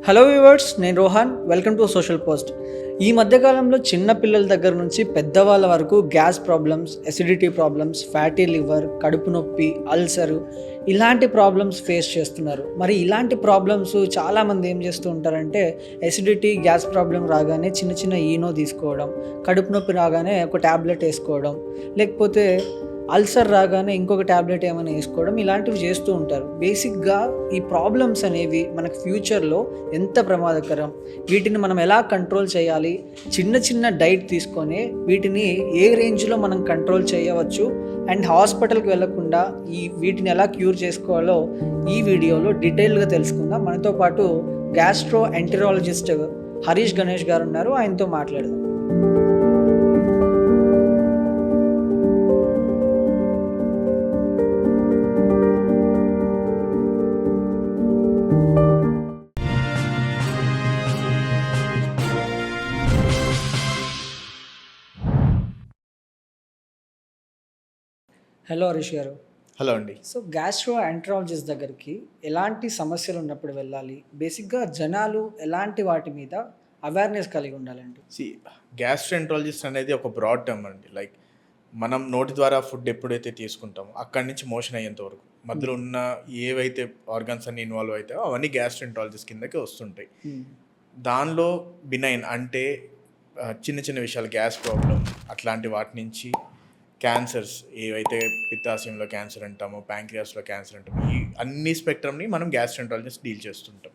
Hello viewers, నేను Rohan. Welcome to social post. ఈ మధ్యకాలంలో చిన్న పిల్లల దగ్గర నుంచి పెద్దవాళ్ళ వరకు gas problems, acidity problems, fatty liver, కడుపు నొప్పి, అల్సరు ఇలాంటి ప్రాబ్లమ్స్ ఫేస్ చేస్తున్నారు. మరి ఇలాంటి ప్రాబ్లమ్స్ చాలామంది ఏం చేస్తూ ఉంటారంటే ఎసిడిటీ, గ్యాస్ ప్రాబ్లం రాగానే చిన్న చిన్న ఈనో తీసుకోవడం, కడుపు నొప్పి రాగానే ఒక ట్యాబ్లెట్ వేసుకోవడం, లేకపోతే అల్సర్ రాగానే ఇంకొక ట్యాబ్లెట్ ఏమైనా వేసుకోవడం, ఇలాంటివి చేస్తూ ఉంటారు. బేసిక్గా ఈ ప్రాబ్లమ్స్ అనేవి మనకు ఫ్యూచర్లో ఎంత ప్రమాదకరం, వీటిని మనం ఎలా కంట్రోల్ చేయాలి, చిన్న చిన్న డైట్ తీసుకొని వీటిని ఏ రేంజ్లో మనం కంట్రోల్ చేయవచ్చు అండ్ హాస్పిటల్కి వెళ్లకుండా వీటిని ఎలా క్యూర్ చేసుకోవాలో ఈ వీడియోలో డీటెయిల్గా తెలుసుకుందాం. మనతో పాటు గ్యాస్ట్రో ఎంటరాలజిస్ట్ హరీష్ గణేష్ గారు ఉన్నారు, ఆయనతో మాట్లాడదాం. హలో హరీష్ గారు. హలో అండి. సో గ్యాస్ట్రో ఎంటరాలజిస్ట్ దగ్గరికి ఎలాంటి సమస్యలు ఉన్నప్పుడు వెళ్ళాలి? బేసిక్గా జనాలు ఎలాంటి వాటి మీద అవేర్నెస్ కలిగి ఉండాలండి? గ్యాస్ట్రోఎంట్రాలజిస్ట్ అనేది ఒక బ్రాడ్ టర్మ్ అండి. లైక్ మనం నోటి ద్వారా ఫుడ్ ఎప్పుడైతే తీసుకుంటామో అక్కడి నుంచి మోషన్ అయ్యేంత వరకు మధ్యలో ఉన్న ఏవైతే ఆర్గన్స్ అన్ని ఇన్వాల్వ్ అవుతాయో అవన్నీ గ్యాస్ట్రోఎంట్రాలజిస్ట్ కిందకి వస్తుంటాయి. దానిలో బినైన్ అంటే చిన్న చిన్న విషయాలు, గ్యాస్ ప్రాబ్లం అట్లాంటి వాటి నుంచి క్యాన్సర్స్, ఏవైతే పిత్తాశయంలో క్యాన్సర్ అంటామో, ప్యాంక్రియాస్లో క్యాన్సర్ అంటామో, ఈ అన్ని స్పెక్ట్రమ్ని మనం గ్యాస్ట్రోఎంట్రాలజిస్ట్ డీల్ చేస్తుంటాం.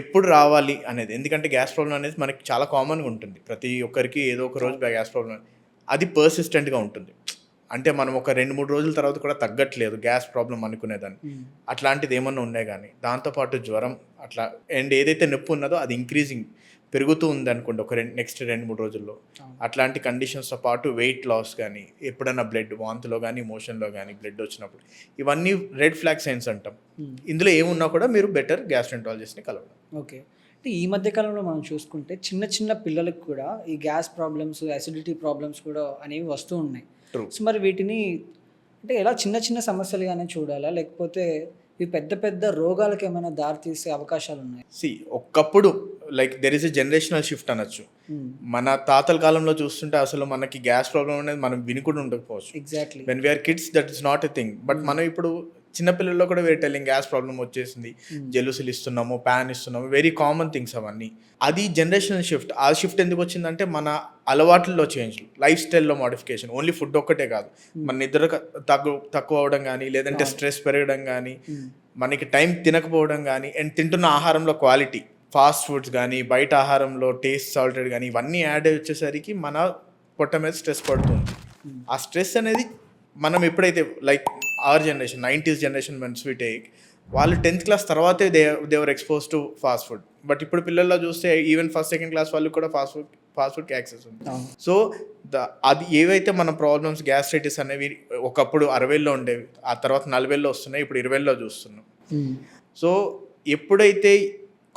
ఎప్పుడు రావాలి అనేది, ఎందుకంటే గ్యాస్ ప్రాబ్లం అనేది మనకి చాలా కామన్గా ఉంటుంది. ప్రతి ఒక్కరికి ఏదో ఒక రోజు గ్యాస్ ప్రాబ్లం, అది పర్సిస్టెంట్గా ఉంటుంది. అంటే మనం ఒక 2-3 రోజుల తర్వాత కూడా తగ్గట్లేదు గ్యాస్ ప్రాబ్లం అనుకునేదాన్ని. అట్లాంటిది ఏమన్నా ఉన్నాయి కానీ దాంతోపాటు జ్వరం అట్లా అండ్ ఏదైతే నొప్పి ఉన్నదో అది ఇంక్రీజింగ్ పెరుగుతూ ఉంది అనుకోండి ఒక నెక్స్ట్ 2-3 రోజుల్లో. అట్లాంటి కండిషన్స్తో పాటు వెయిట్ లాస్ కానీ, ఎప్పుడైనా బ్లడ్ వాంతిలో కానీ మోషన్లో కానీ బ్లడ్ వచ్చినప్పుడు, ఇవన్నీ రెడ్ ఫ్లాగ్ సైన్స్ అంటాం. ఇందులో ఏమున్నా కూడా మీరు బెటర్ గ్యాస్ట్రోఎంట్రాలజిస్ట్ని కలవండి. ఓకే. అంటే ఈ మధ్యకాలంలో మనం చూసుకుంటే చిన్న చిన్న పిల్లలకు కూడా ఈ గ్యాస్ ప్రాబ్లమ్స్, అసిడిటీ ప్రాబ్లమ్స్ కూడా అనేవి వస్తూ ఉన్నాయి. సో మరి వీటిని అంటే ఎలా చిన్న చిన్న సమస్యలుగానే చూడాలా, లేకపోతే ఇవి పెద్ద పెద్ద రోగాలకు ఏమైనా దారితీసే అవకాశాలు ఉన్నాయి? ఒక్కప్పుడు like there is a generational shift అనొచ్చు. మన తాతల కాలంలో చూస్తుంటే అసలు మనకి గ్యాస్ ప్రాబ్లం అనేది మనం విని కూడా ఉండకపోవచ్చు. Exactly. When we are kids that is not a thing. But మనం ఇప్పుడు చిన్నపిల్లల్లో కూడా వేరే టెల్లింగ్ గ్యాస్ ప్రాబ్లం వచ్చేసింది, జెలుసులు ఇస్తున్నాము, ప్యాన్ ఇస్తున్నాము, వెరీ కామన్ థింగ్స్ అవన్నీ. అది జనరేషనల్ షిఫ్ట్. ఆ షిఫ్ట్ ఎందుకు వచ్చిందంటే మన అలవాట్లలో చేంజ్, లైఫ్ స్టైల్లో మోడిఫికేషన్. ఓన్లీ ఫుడ్ ఒక్కటే కాదు, మన నిద్ర తక్కువ అవడం కానీ, లేదంటే స్ట్రెస్ పెరగడం కానీ, మనకి టైం తినకపోవడం కానీ, అండ్ తింటున్న ఆహారంలో క్వాలిటీ, ఫాస్ట్ ఫుడ్స్ కానీ, బయట ఆహారంలో టేస్ట్ సాల్టెడ్ కానీ, ఇవన్నీ యాడ్ అయ్యి వచ్చేసరికి మన పొట్ట మీద స్ట్రెస్ పడుతుంది. ఆ స్ట్రెస్ అనేది మనం ఎప్పుడైతే like our generation 90s generation once we take, వాళ్ళు 10th క్లాస్ తర్వాతే they were expose to fast food. But ఇప్పుడు పిల్లల్లో చూస్తే ఈవెన్ 1st, 2nd క్లాస్ వాళ్ళు కూడా ఫాస్ట్ ఫుడ్కి యాక్సెస్ ఉంది. సో అది ఏవైతే మన ప్రాబ్లమ్స్ గ్యాస్ట్రైటిస్ అనేవి ఒకప్పుడు 60లో ఉండేవి, ఆ తర్వాత 40లో వస్తున్నాయి, ఇప్పుడు 20లో చూస్తున్నాం. సో ఎప్పుడైతే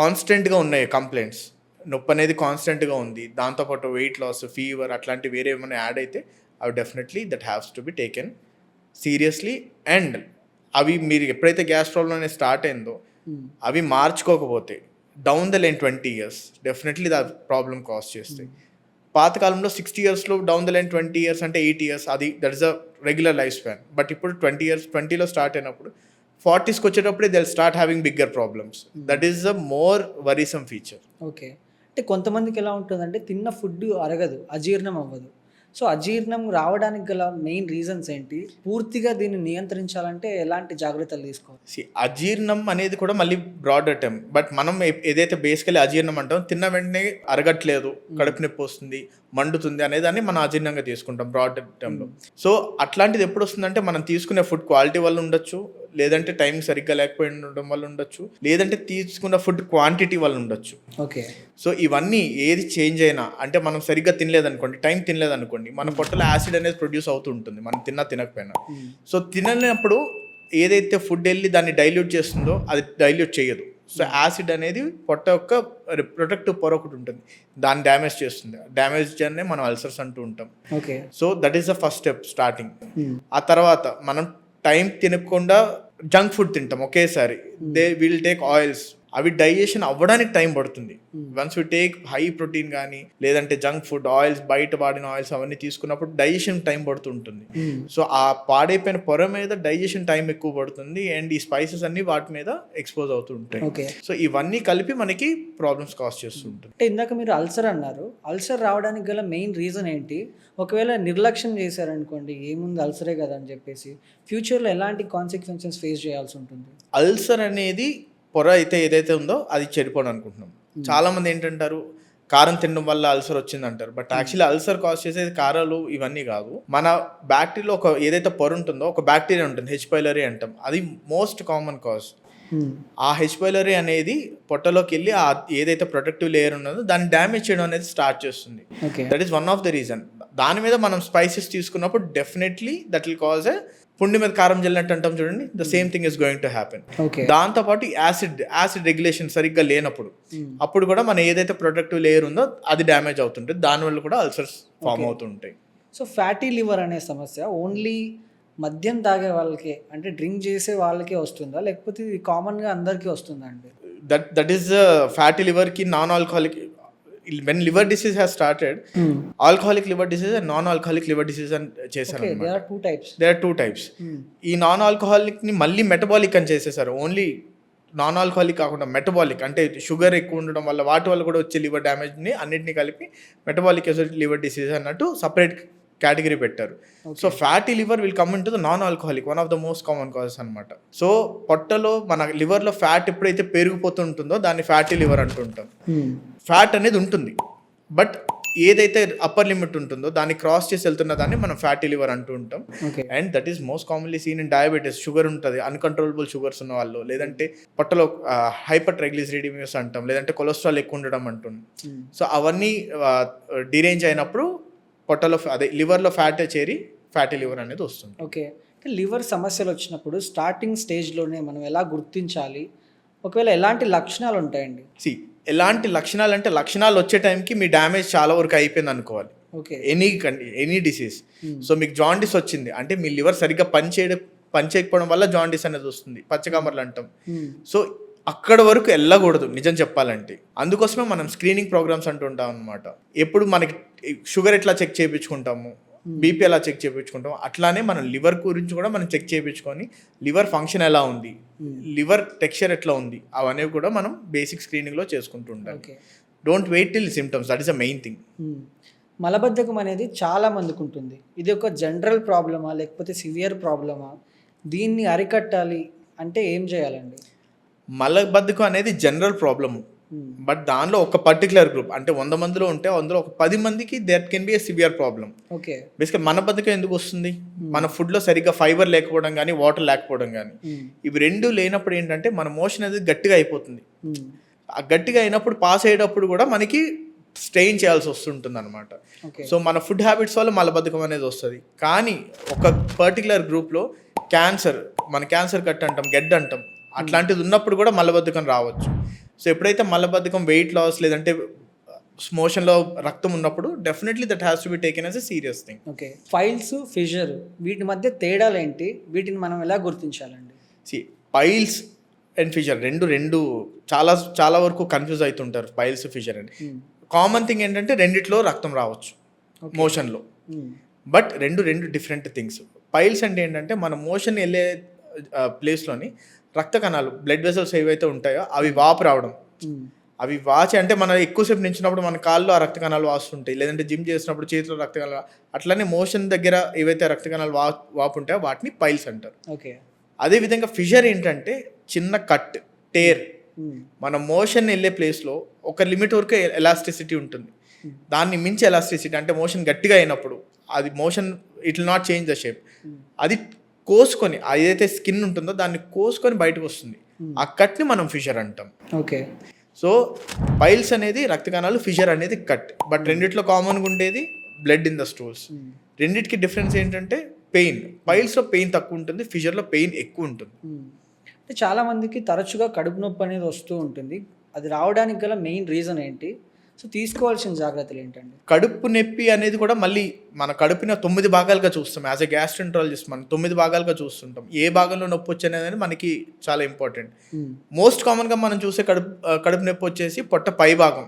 కాన్స్టెంట్గా ఉన్నాయి కంప్లైంట్స్, నొప్పి అనేది కాన్స్టెంట్గా ఉంది, దాంతోపాటు వెయిట్ లాస్, ఫీవర్ అట్లాంటి వేరే ఏమైనా యాడ్ అయితే అవి definitely that haves to be taken seriously. And అవి మీరు ఎప్పుడైతే గ్యాస్ ప్రాబ్లం అనేది స్టార్ట్ అయిందో అవి మార్చుకోకపోతే down the line 20 years definitely the problem cause చేస్తాయి. పాతకాలంలో 60 yearsలో డౌన్ ద లైన్ 20 years అంటే 8 years, అది that is a regular life span. But ఇప్పుడు 20 years, 20లో స్టార్ట్ అయినప్పుడు 40sకి వచ్చేటప్పుడే they start having bigger problems. That is a more worrisome feature. Okay. అంటే కొంతమందికి ఎలా ఉంటుందంటే తిన్న ఫుడ్ అరగదు, అజీర్ణం అవ్వదు. సో అజీర్ణం రావడానికి గల మెయిన్ రీజన్స్ ఏంటి? పూర్తిగా దీన్ని నియంత్రించాలంటే ఎలాంటి జాగ్రత్తలు తీసుకోవాలి? అజీర్ణం అనేది కూడా మళ్ళీ బ్రాడర్ టర్మ్. బట్ మనం ఏదైతే బేసికలీ అజీర్ణం అంటాం, తిన్న వెంటనే అరగట్లేదు, కడుపు నొప్పి వస్తుంది, మండుతుంది అనేదాన్ని మనం అజీర్ణంగా తీసుకుంటాం బ్రాడర్ టర్మ్లో. సో అట్లాంటిది ఎప్పుడు వస్తుందంటే మనం తీసుకునే ఫుడ్ క్వాలిటీ వల్ల ఉండొచ్చు, లేదంటే టైం సరిగ్గా లేకపోయి ఉండడం వల్ల ఉండొచ్చు, లేదంటే తీసుకున్న ఫుడ్ క్వాంటిటీ వల్ల ఉండొచ్చు. ఓకే. సో ఇవన్నీ ఏది చేంజ్ అయినా, అంటే మనం సరిగ్గా తినలేదనుకోండి, టైం తినలేదనుకోండి, మన పొట్టలో యాసిడ్ అనేది ప్రొడ్యూస్ అవుతూ ఉంటుంది మనం తినకపోయినా. సో తినలేనప్పుడు ఏదైతే ఫుడ్ వెళ్ళి దాన్ని డైల్యూట్ చేస్తుందో అది డైల్యూట్ చేయదు. సో యాసిడ్ అనేది పొట్ట యొక్క ప్రొటెక్టివ్ పొర ఒకటి ఉంటుంది, దాన్ని డ్యామేజ్ చేస్తుంది. డ్యామేజ్ అనే మనం అల్సర్స్ అంటూ ఉంటాం. Okay. So that is the first step starting. ఆ తర్వాత మనం టైం తినకుండా జంక్ ఫుడ్ తింటాం ఒకేసారి. దే విల్ టేక్ ఆయిల్స్, అవి డైజెషన్ అవ్వడానికి టైం పడుతుంది. Once you take high protein కానీ లేదంటే జంక్ ఫుడ్ ఆయిల్స్, బయట వాడిన ఆయిల్స్ అవన్నీ తీసుకున్నప్పుడు డైజెషన్ టైం పడుతుంటుంది. సో ఆ పాడైపోయిన పొర మీద డైజెషన్ టైం ఎక్కువ పడుతుంది అండ్ ఈ స్పైసెస్ అన్ని వాటి మీద ఎక్స్పోజ్ అవుతుంటాయి. సో ఇవన్నీ కలిపి మనకి ప్రాబ్లమ్స్ కాజ్ చేస్తుంటుంది. అంటే ఇందాక మీరు అల్సర్ అన్నారు, అల్సర్ రావడానికి గల మెయిన్ రీజన్ ఏంటి? ఒకవేళ నిర్లక్ష్యం చేశారనుకోండి, ఏముంది అల్సరే కదా అని చెప్పేసి ఫ్యూచర్లో ఎలాంటి కాన్సిక్వెన్సెస్ ఫేస్ చేయాల్సి ఉంటుంది? అల్సర్ అనేది పొర అయితే ఏదైతే ఉందో అది చెడిపోవడం అనుకుంటున్నాం. చాలా మంది ఏంటంటారు కారం తినడం వల్ల అల్సర్ వచ్చింది అంటారు. బట్ యాక్చువల్లీ అల్సర్ కాజ్ చేసేది కారాలు ఇవన్నీ కాదు. మన బ్యాక్టీరియాలో ఒక ఏదైతే పొర ఉంటుందో ఒక బ్యాక్టీరియా ఉంటుంది, హెచ్ పైలరీ అంటాం. అది మోస్ట్ కామన్ కాజ్. ఆ హెచ్ పైలరీ అనేది పొట్టలోకి వెళ్ళి ఆ ఏదైతే ప్రొటెక్టివ్ లేయర్ ఉన్నదో దాన్ని డ్యామేజ్ చేయడం అనేది స్టార్ట్ చేస్తుంది. That is one of the reason. దాని మీద మనం స్పైసెస్ తీసుకున్నప్పుడు డెఫినెట్లీ దట్ విల్ కాజ్ ఏ పుండి మీద కారం జల్లినట్టు అంటాం చూడండి, the same thing is going to happen. దాంతోపాటు యాసిడ్ రెగ్యులేషన్ సరిగ్గా లేనప్పుడు అప్పుడు కూడా మన ఏదైతే ప్రొటెక్టివ్ లేయర్ ఉందో అది డ్యామేజ్ అవుతుంటుంది. దానివల్ల కూడా అల్సర్స్ ఫామ్ అవుతుంటాయి. సో ఫ్యాటీ లివర్ అనే సమస్య ఓన్లీ మద్యం తాగే వాళ్ళకే, అంటే డ్రింక్ చేసే వాళ్ళకే వస్తుందా, లేకపోతే ఇది కామన్గా అందరికీ వస్తుందా అండి? దట్ ఈస్ ఫ్యాటీ లివర్కి non alcoholic. when liver disease has started, alcoholic liver disease and non-alcoholic liver disease అని చేశారు. there are two types. ఈ నాన్ ఆల్కహాలిక్ ని మళ్ళీ మెటబాలిక్ అని చేసేసారు. ఓన్లీ నాన్ ఆల్కహాలిక్ కాకుండా మెటబాలిక్ అంటే షుగర్ ఎక్కువ ఉండడం వల్ల వాటి వల్ల కూడా వచ్చే లివర్ డ్యామేజ్ ని అన్నిటిని కలిపి మెటబాలిక్ లివర్ డిసీజ్ అన్నట్టు సపరేట్ కేటగిరీ పెట్టారు. So fatty liver will come in to the non alcoholic, one of the most common causes అనమాట. సో పొట్టలో మన లివర్లో ఫ్యాట్ ఎప్పుడైతే పెరిగిపోతుంటుందో దాన్ని ఫ్యాటీ లివర్ అంటుంటాం. ఫ్యాట్ అనేది ఉంటుంది, బట్ ఏదైతే అప్పర్ లిమిట్ ఉంటుందో దాన్ని క్రాస్ చేసి వెళ్తున్న దాన్ని మనం ఫ్యాటీ లివర్ అంటూ ఉంటాం. And that is most commonly seen in diabetes. Sugar ఉంటుంది, అన్కంట్రోలబుల్ షుగర్స్ ఉన్న వాళ్ళు, లేదంటే పొట్టలో హైపర్ ట్రైగ్లిసరైడిమియస్ అంటాం, లేదంటే కొలెస్ట్రాల్ ఎక్కువ ఉండడం అంటుంది. సో అవన్నీ డిరేంజ్ అయినప్పుడు పొట్టలో అదే లివర్లో ఫ్యాట్ చేరి ఫ్యాటీ లివర్ అనేది వస్తుంది. ఓకే, లివర్ సమస్యలు వచ్చినప్పుడు స్టార్టింగ్ స్టేజ్లోనే మనం ఎలా గుర్తించాలి? ఒకవేళ ఎలాంటి లక్షణాలు ఉంటాయండి? ఎలాంటి లక్షణాలు అంటే లక్షణాలు వచ్చే టైంకి మీ డ్యామేజ్ చాలా వరకు అయిపోయింది అనుకోవాలి. Any disease. సో మీకు జాండిస్ వచ్చింది అంటే మీ లివర్ సరిగ్గా పనిచేయకపోవడం వల్ల జాండిస్ అనేది వస్తుంది, పచ్చకామర్లు అంటాం. సో అక్కడ వరకు వెళ్ళకూడదు నిజం చెప్పాలంటే. అందుకోసమే మనం స్క్రీనింగ్ ప్రోగ్రామ్స్ అంటుంటాం అనమాట. ఎప్పుడు మనకి షుగర్ ఎట్లా చెక్ చేయించుకుంటాము, బీపీ ఎలా చెక్ చేయించుకుంటాం, అట్లానే మన లివర్ గురించి కూడా మనం చెక్ చేయించుకొని లివర్ ఫంక్షన్ ఎలా ఉంది, లివర్ టెక్స్చర్ ఎట్లా ఉంది, అవన్నీ కూడా మనం బేసిక్ స్క్రీనింగ్లో చేసుకుంటూ ఉండాలి. Don't wait till symptoms, that is the main thing. మలబద్ధకం అనేది చాలా మందికి ఉంటుంది. ఇది ఒక జనరల్ ప్రాబ్లమా లేకపోతే సివియర్ ప్రాబ్లమా? దీన్ని అరికట్టాలి అంటే ఏం చేయాలండి? మలబద్ధకం అనేది జనరల్ ప్రాబ్లమ్, బట్ దానిలో ఒక పర్టికులర్ గ్రూప్ అంటే 100 మందిలో ఉంటే అందులో ఒక 10 మందికి that can be A severe problem. బేసిక్గా మలబద్ధకం ఎందుకు వస్తుంది? మన ఫుడ్లో సరిగ్గా ఫైబర్ లేకపోవడం కానీ వాటర్ లేకపోవడం కానీ, ఇవి రెండు లేనప్పుడు ఏంటంటే మన మోషన్ అనేది గట్టిగా అయిపోతుంది. ఆ గట్టిగా అయినప్పుడు పాస్ అయ్యేటప్పుడు కూడా మనకి స్ట్రెయిన్ చేయాల్సి వస్తుంటుంది అనమాట. సో మన ఫుడ్ హ్యాబిట్స్ వల్ల మలబద్ధకం అనేది వస్తుంది. కానీ ఒక పర్టికులర్ గ్రూప్లో క్యాన్సర్, మన క్యాన్సర్ కట్ అంటాం, గెడ్ అంటాం, అట్లాంటిది ఉన్నప్పుడు కూడా మలబద్ధకం రావచ్చు. సో ఎప్పుడైతే మలబద్ధకం, వెయిట్ లాస్ లేదంటే మోషన్లో రక్తం ఉన్నప్పుడు definitely that has to be taken as a serious thing. Okay, piles, fissure వీటి మధ్య తేడాలు ఏంటి? వీటిని మనం ఎలా గుర్తించాలండి? పైల్స్ అండ్ ఫిషర్ రెండు చాలా చాలా వరకు కన్ఫ్యూజ్ అవుతుంటారు. పైల్స్, ఫిషర్ అని కామన్ థింగ్ ఏంటంటే రెండిట్లో రక్తం రావచ్చు మోషన్లో, బట్ రెండు డిఫరెంట్ థింగ్స్. పైల్స్ అంటే ఏంటంటే మన మోషన్ వెళ్ళే ప్లేస్లోని రక్త కణాలు, బ్లడ్ వెసల్స్ ఏవైతే ఉంటాయో అవి వాపు రావడం. అవి వాచి అంటే మనం ఎక్కువసేపు నించినప్పుడు మన కాళ్ళు ఆ రక్త కణాలు వాస్తుంటాయి, లేదంటే జిమ్ చేసినప్పుడు చేతిలో రక్త కణాలు, అట్లనే మోషన్ దగ్గర ఏవైతే రక్త కణాలు వాపు ఉంటాయో వాటిని పైల్స్ అంటారు. ఓకే, అదేవిధంగా ఫిషర్ ఏంటంటే చిన్న కట్, టేర్. మన మోషన్ వెళ్ళే ప్లేస్లో ఒక లిమిట్ వరకు ఎలాస్టిసిటీ ఉంటుంది, దాన్ని మించి ఎలాస్టిసిటీ అంటే మోషన్ గట్టిగా అయినప్పుడు అది motion it will not change the shape, అది కోసుకొని ఏదైతే స్కిన్ ఉంటుందో దాన్ని కోసుకొని బయటకు వస్తుంది. ఆ కట్ని మనం ఫిషర్ అంటాం. ఓకే, సో పైల్స్ అనేది రక్త కణాలు, ఫిషర్ అనేది కట్. బట్ రెండిట్లో కామన్గా ఉండేది బ్లడ్ ఇన్ ద స్టూల్స్. రెండిటికి డిఫరెన్స్ ఏంటంటే పెయిన్. పైల్స్లో పెయిన్ తక్కువ ఉంటుంది, ఫిషర్లో పెయిన్ ఎక్కువ ఉంటుంది. అంటే చాలామందికి తరచుగా కడుపు నొప్పి అనేది వస్తూ ఉంటుంది. అది రావడానికి గల మెయిన్ రీజన్ ఏంటి? సో తీసుకోవాల్సిన జాగ్రత్తలు ఏంటండి? కడుపు నొప్పి అనేది కూడా మళ్ళీ మన కడుపుని 9 భాగాలుగా చూస్తాం. యాజ్ ఎ గ్యాస్ట్రెంట్రాలజిస్ట్ మనం 9 భాగాలుగా చూస్తుంటాం. ఏ భాగంలో నొప్పి వచ్చనేది మనకి చాలా ఇంపార్టెంట్. మోస్ట్ కామన్గా మనం చూసే కడుపు నొప్పి వచ్చేసి పొట్ట పై భాగం,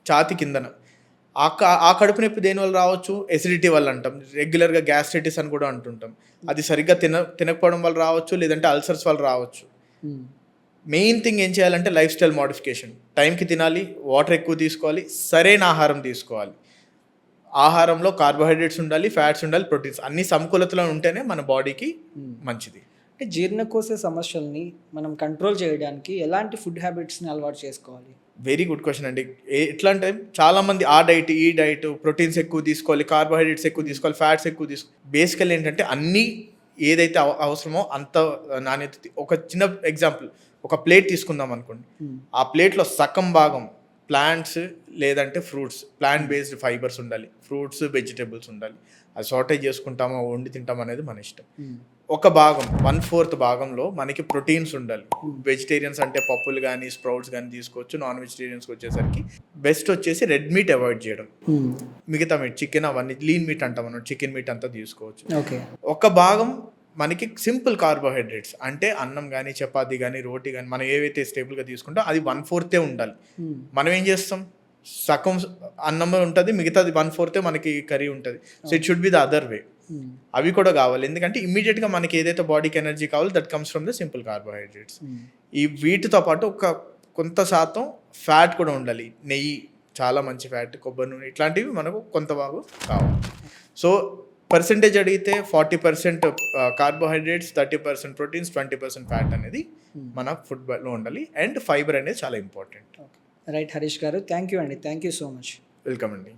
ఛాతి కిందన. ఆ కడుపు నొప్పి దేని వల్ల రావచ్చు? ఎసిడిటీ వల్ల అంటాం. రెగ్యులర్గా గ్యాస్ట్రైటిస్ అని కూడా అంటుంటాం. అది సరిగ్గా తినకపోవడం వల్ల రావచ్చు, లేదంటే అల్సర్స్ వల్ల రావచ్చు. మెయిన్ థింగ్ ఏం చేయాలంటే లైఫ్ స్టైల్ మోడిఫికేషన్. టైంకి తినాలి, వాటర్ ఎక్కువ తీసుకోవాలి, సరైన ఆహారం తీసుకోవాలి. ఆహారంలో కార్బోహైడ్రేట్స్ ఉండాలి, ఫ్యాట్స్ ఉండాలి, ప్రోటీన్స్ అన్ని సమకూలతలో ఉంటేనే మన బాడీకి మంచిది. అంటే జీర్ణకోశ సమస్యల్ని మనం కంట్రోల్ చేయడానికి ఎలాంటి ఫుడ్ హ్యాబిట్స్ని అలవాటు చేసుకోవాలి? వెరీ గుడ్ క్వశ్చన్ అండి. ఎట్లా అంటే చాలామంది ఆ డైట్ ఈ డైట్, ప్రోటీన్స్ ఎక్కువ తీసుకోవాలి, కార్బోహైడ్రేట్స్ ఎక్కువ తీసుకోవాలి, ఫ్యాట్స్ ఎక్కువ బేసికల్ ఏంటంటే అన్నీ ఏదైతే అవసరమో అంత నాణ్యత. ఒక చిన్న ఎగ్జాంపుల్, ఒక ప్లేట్ తీసుకుందాం అనుకోండి. ఆ ప్లేట్లో సగం భాగం ప్లాంట్స్ లేదంటే ఫ్రూట్స్, ప్లాంట్ బేస్డ్ ఫైబర్స్ ఉండాలి, ఫ్రూట్స్ వెజిటేబుల్స్ ఉండాలి. అది సార్టేజ్ చేసుకుంటామో వండి తింటాం అనేది మన ఇష్టం. ఒక భాగం 1/4 భాగంలో మనకి ప్రోటీన్స్ ఉండాలి. వెజిటేరియన్స్ అంటే పప్పులు కానీ స్ప్రౌట్స్ కానీ తీసుకోవచ్చు. నాన్ వెజిటేరియన్స్కి వచ్చేసరికి బెస్ట్ వచ్చేసి రెడ్ మీట్ అవాయిడ్ చేయడం. మిగతా మీట్, చికెన్ అవన్నీ లీన్ మీట్ అంటాం మనం, చికెన్ మీట్ అంతా తీసుకోవచ్చు. ఒక భాగం మనకి సింపుల్ కార్బోహైడ్రేట్స్ అంటే అన్నం కానీ చపాతీ కానీ రోటీ కానీ మనం ఏవైతే స్టేబుల్గా తీసుకుంటాం అది 1/4 ఉండాలి. మనం ఏం చేస్తాం, సగం అన్నం ఉంటుంది, మిగతాది 1/4 మనకి కర్రీ ఉంటుంది. So it should be the other way. అవి కూడా కావాలి, ఎందుకంటే ఇమ్మీడియట్గా మనకి ఏదైతే బాడీకి ఎనర్జీ కావాలో that comes from the simple carbohydrates. ఈ వీటితో పాటు కొంత శాతం ఫ్యాట్ కూడా ఉండాలి. నెయ్యి చాలా మంచి ఫ్యాట్, కొబ్బరి నూనె ఇట్లాంటివి మనకు కొంత భాగం కావాలి. సో పర్సెంటేజ్ అడిగితే 40% కార్బోహైడ్రేట్స్, 30% ప్రోటీన్స్, 20% ఫ్యాట్ అనేది మన ఫుడ్లో ఉండాలి. అండ్ ఫైబర్ అనేది చాలా ఇంపార్టెంట్. రైట్ హరీష్ గారు, థ్యాంక్ యూ అండి. Thank you so much. Welcome అండి.